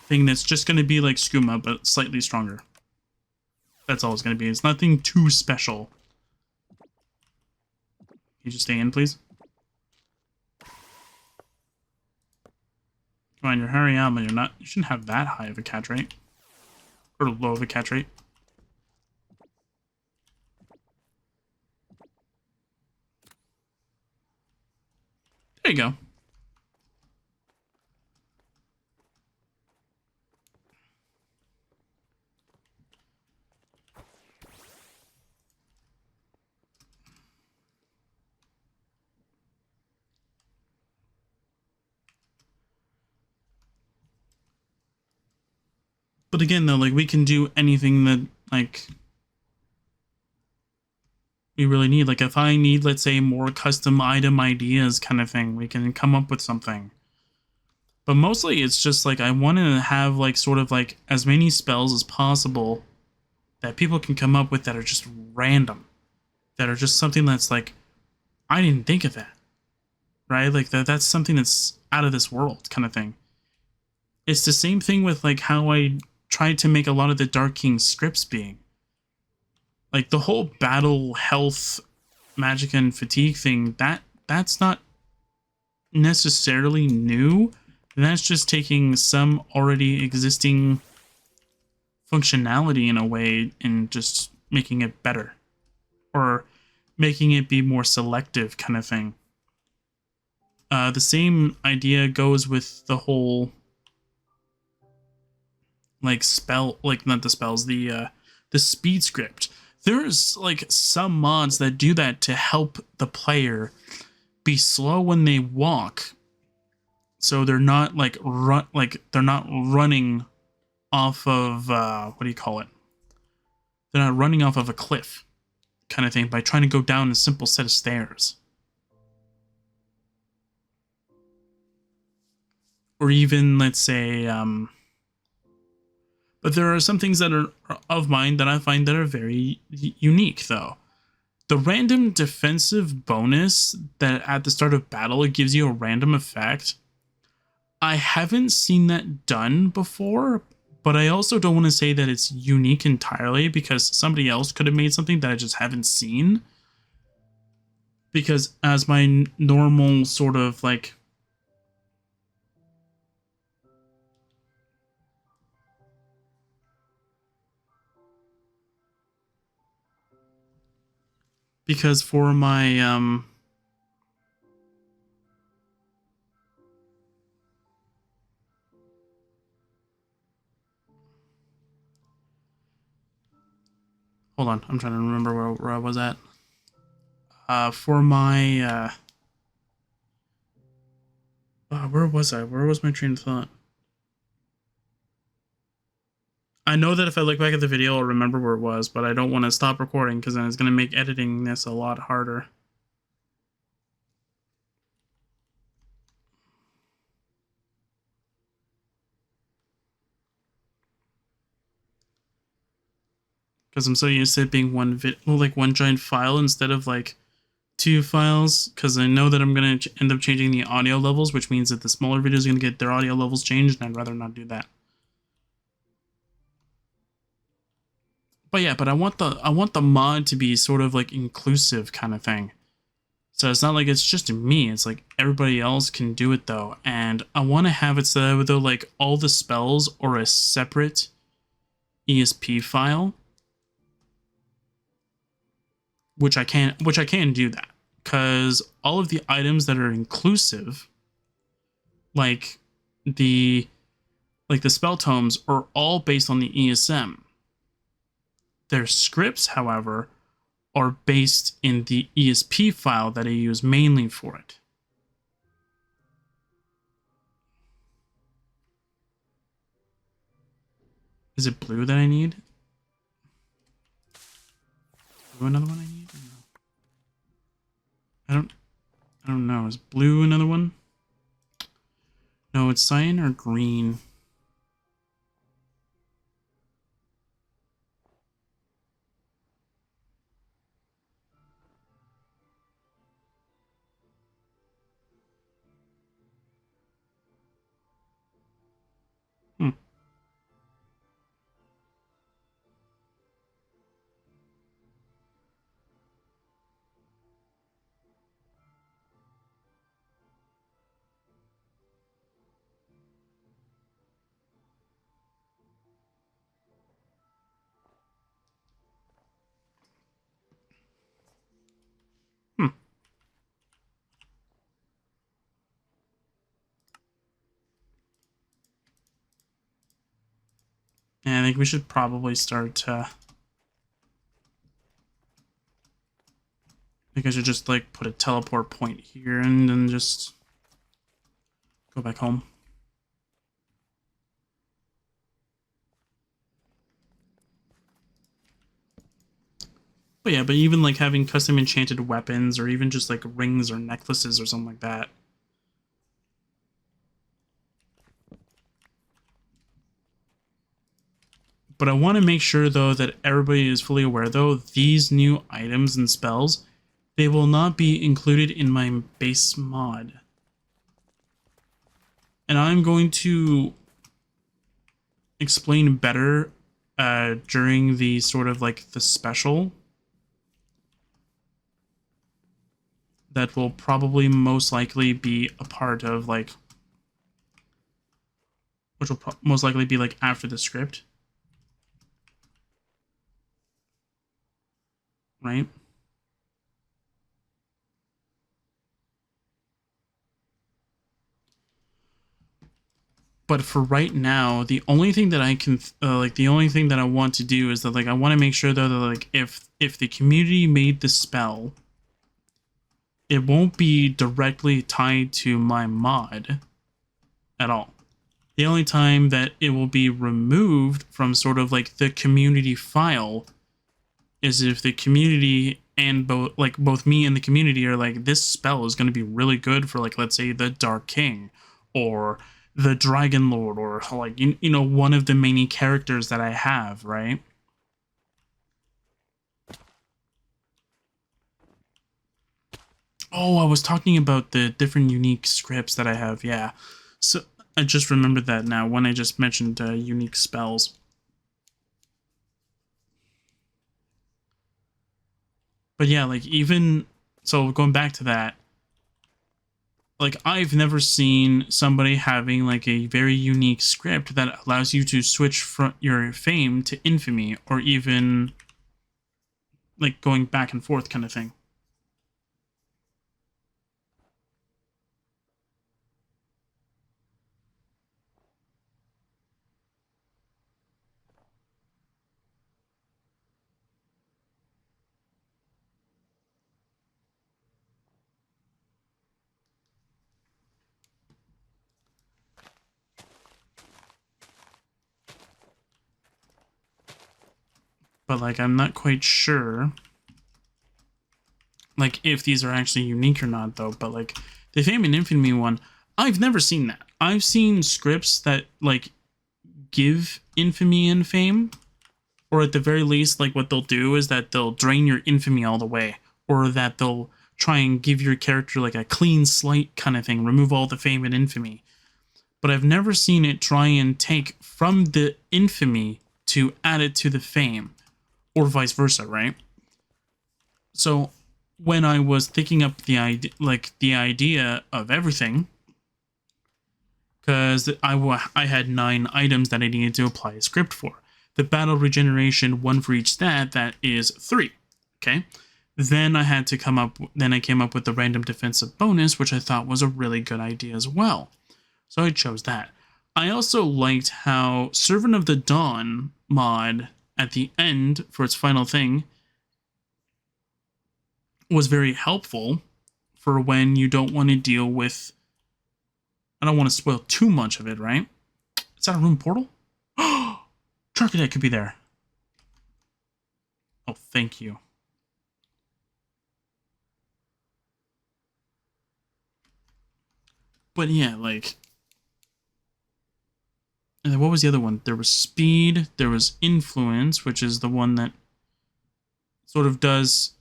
thing that's just going to be like skooma, but slightly stronger. That's all it's going to be. It's nothing too special. You just stay in, please. Come on, you're Hariyama. You're not. You shouldn't have that high of a catch rate, or low of a catch rate. There you go. But again, though, like, we can do anything that, like, we really need. Like, if I need, let's say, more custom item ideas kind of thing, we can come up with something. But mostly it's just, like, I want to have, like, sort of, like, as many spells as possible that people can come up with that are just random. That are just something that's, like, I didn't think of that. Right? Like, that's something that's out of this world kind of thing. It's the same thing with, like, how I tried to make a lot of the Dark King scripts being. Like, the whole battle, health, magic, and fatigue thing, that's not necessarily new. That's just taking some already existing functionality in a way and just making it better. Or making it be more selective kind of thing. The same idea goes with the whole, like, spell, like, not the spells, the speed script. There's, like, some mods that do that to help the player be slow when they walk, so they're not, like, they're not running off of, what do you call it? They're not running off of a cliff kind of thing by trying to go down a simple set of stairs. Or even, let's say, but there are some things that are of mine that I find that are very unique, though. The random defensive bonus that at the start of battle, it gives you a random effect. I haven't seen that done before, but I also don't want to say that it's unique entirely because somebody else could have made something that I just haven't seen. Because as my normal sort of, like, because for my hold on, I'm trying to remember where I was at. For my where was I? Where was my train of thought? I know that if I look back at the video, I'll remember where it was, but I don't want to stop recording because then it's going to make editing this a lot harder. Because I'm so used to it being one giant file instead of, like, two files, because I know that I'm going to end up changing the audio levels, which means that the smaller videos are going to get their audio levels changed, and I'd rather not do that. But yeah, but I want the mod to be sort of, like, inclusive kind of thing. So it's not like it's just me, it's like everybody else can do it, though. And I want to have it so that, like, all the spells are a separate ESP file, which I can do that, because all of the items that are inclusive, like the spell tomes, are all based on the ESM. Their scripts, however, are based in the ESP file that I use mainly for it. Is it blue that I need? Blue another one I need? I don't know. Is blue another one? No, it's cyan or green. And I think we should probably start, I think I should just, like, put a teleport point here and then just go back home. But yeah, but even, like, having custom enchanted weapons or even just, like, rings or necklaces or something like that. But I want to make sure, though, that everybody is fully aware, though, these new items and spells, they will not be included in my base mod. And I'm going to explain better during the sort of, like, the special that will probably most likely be a part of, like, which will most likely be, like, after the script. Right? But for right now, the only thing that I can, the only thing that I want to do is that, like, I want to make sure, though, that, like, if the community made the spell, it won't be directly tied to my mod at all. The only time that it will be removed from sort of, like, the community file is if the community and both me and the community are like, this spell is going to be really good for, like, let's say the Dark King or the Dragon Lord or, like, you know, one of the many characters that I have, right? Oh, I was talking about the different unique scripts that I have, yeah. So I just remembered that now when I just mentioned unique spells. But yeah, like, even so, going back to that, like, I've never seen somebody having, like, a very unique script that allows you to switch from your fame to infamy, or even, like, going back and forth kind of thing. But, like, I'm not quite sure, like, if these are actually unique or not, though. But, like, the fame and infamy one, I've never seen that. I've seen scripts that, like, give infamy and fame, or at the very least, like, what they'll do is that they'll drain your infamy all the way, or that they'll try and give your character, like, a clean slate kind of thing, remove all the fame and infamy. But I've never seen it try and take from the infamy to add it to the fame, or vice versa, right? So when I was thinking up the idea of everything, because I had 9 items that I needed to apply a script for. The battle regeneration, 1 for each stat, that is 3. Okay. Then I came up with the random defensive bonus, which I thought was a really good idea as well. So I chose that. I also liked how Servant of the Dawn mod at the end for its final thing was very helpful for when you don't want to deal with, I don't want to spoil too much of it, right? Is that a room portal? Charcadet could be there. Oh, thank you. But yeah, like, and then what was the other one? There was speed, there was influence, which is the one that sort of does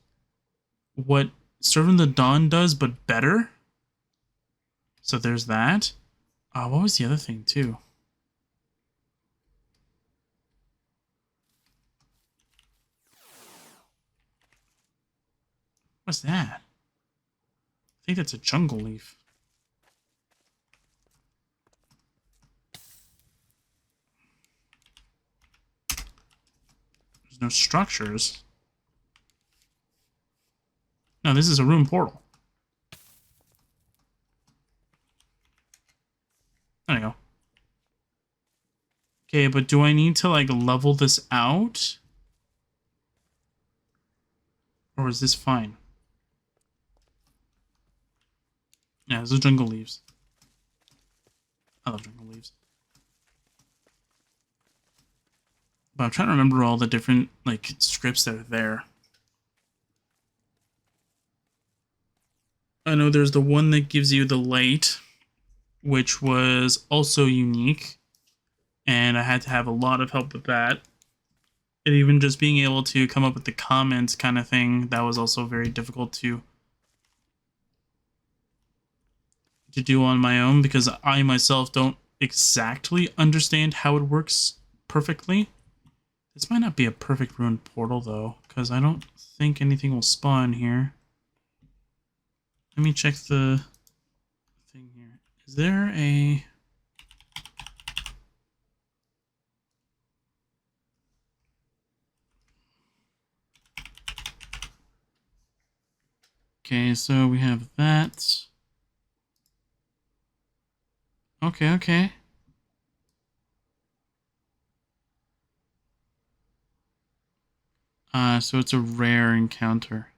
what Servant of the Dawn does, but better. So there's that. What was the other thing, too? What's that? I think that's a jungle leaf. There's no structures. No, this is a room portal. There you go. Okay, but do I need to like level this out? Or is this fine? Yeah, this is jungle leaves. I love jungle leaves. But I'm trying to remember all the different like scripts that are there. I know there's the one that gives you the light, which was also unique. And I had to have a lot of help with that. And even just being able to come up with the comments kind of thing, that was also very difficult to do on my own because I myself don't exactly understand how it works perfectly. This might not be a perfect ruined portal though, because I don't think anything will spawn here. Let me check the thing here. Is there a... Okay, so we have that. Okay, okay. So it's a rare encounter.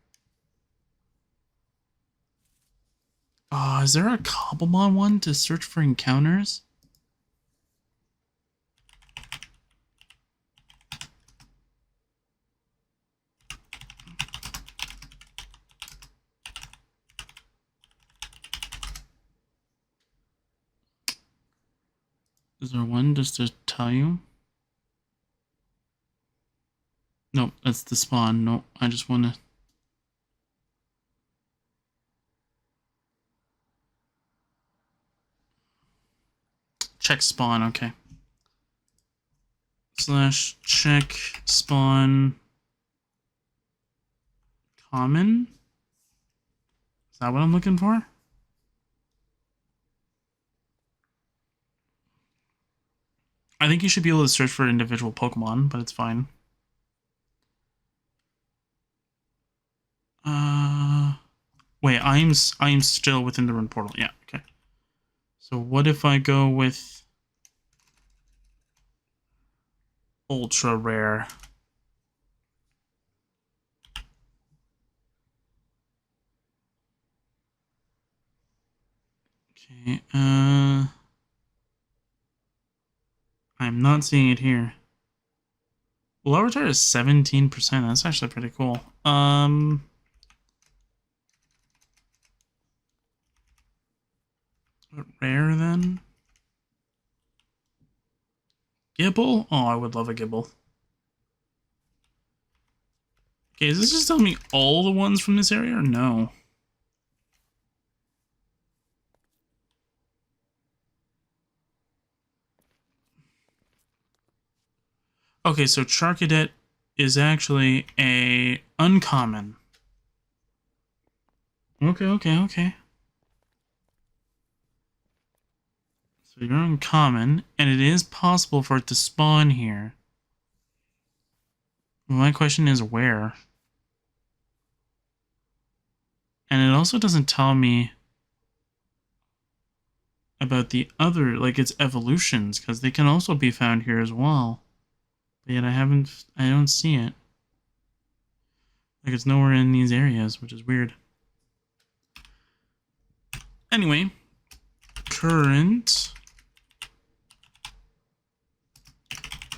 Is there a Cobblemon one to search for encounters? Is there one just to tell you? Nope, that's the spawn. Nope, I just want to... Check spawn, okay. Slash check spawn common? Is that what I'm looking for? I think you should be able to search for individual Pokemon, but it's fine. Wait, I'm still within the rune portal. Yeah, okay. So what if I go with ultra rare? Okay, I'm not seeing it here. Well, Avatar is 17%. That's actually pretty cool. Rare then? Gibble? Oh, I would love a Gibble. Okay, is this just telling me all the ones from this area or no? Okay, so Charcadet is actually a uncommon. Okay, okay, okay. So you're uncommon, and it is possible for it to spawn here. My question is where? And it also doesn't tell me about the other, like its evolutions, because they can also be found here as well. But yet I don't see it. Like it's nowhere in these areas, which is weird. Anyway, current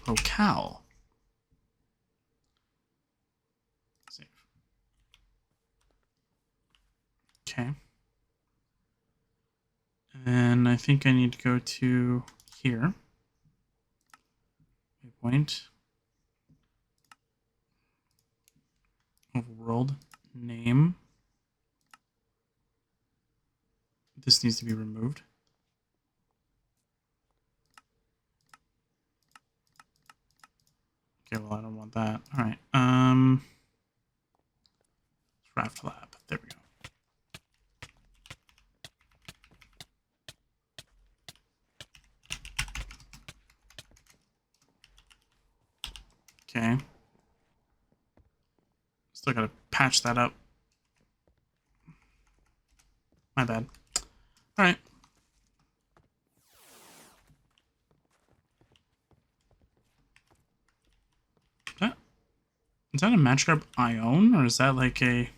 locale. Save. Okay. And I think I need to go to here. Waypoint. Overworld. Name. This needs to be removed. Okay, well I don't want that. Alright. Craft lab. There we go. Okay. Still gotta patch that up. My bad. Alright. Is that a Magikarp I own, or is that like a...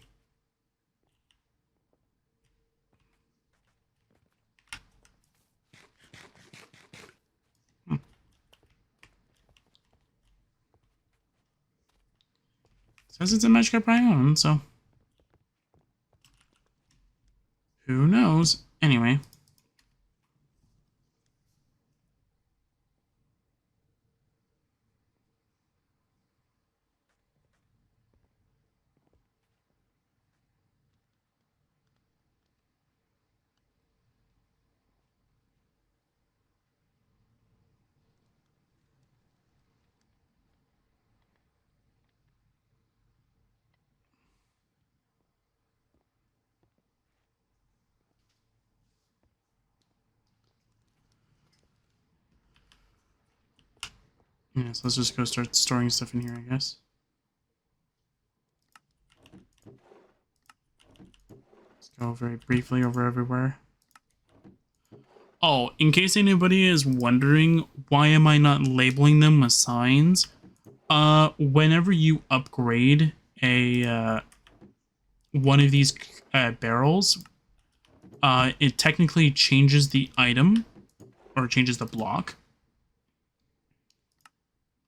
Hmm. Says it's a Magikarp I own, so... Who knows? Anyway. Yeah, so let's just go start storing stuff in here, I guess. Let's go very briefly over everywhere. Oh, in case anybody is wondering, why am I not labeling them with signs? Whenever you upgrade a one of these barrels, it technically changes the item or changes the block.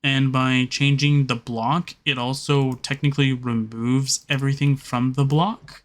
And by changing the block, it also technically removes everything from the block.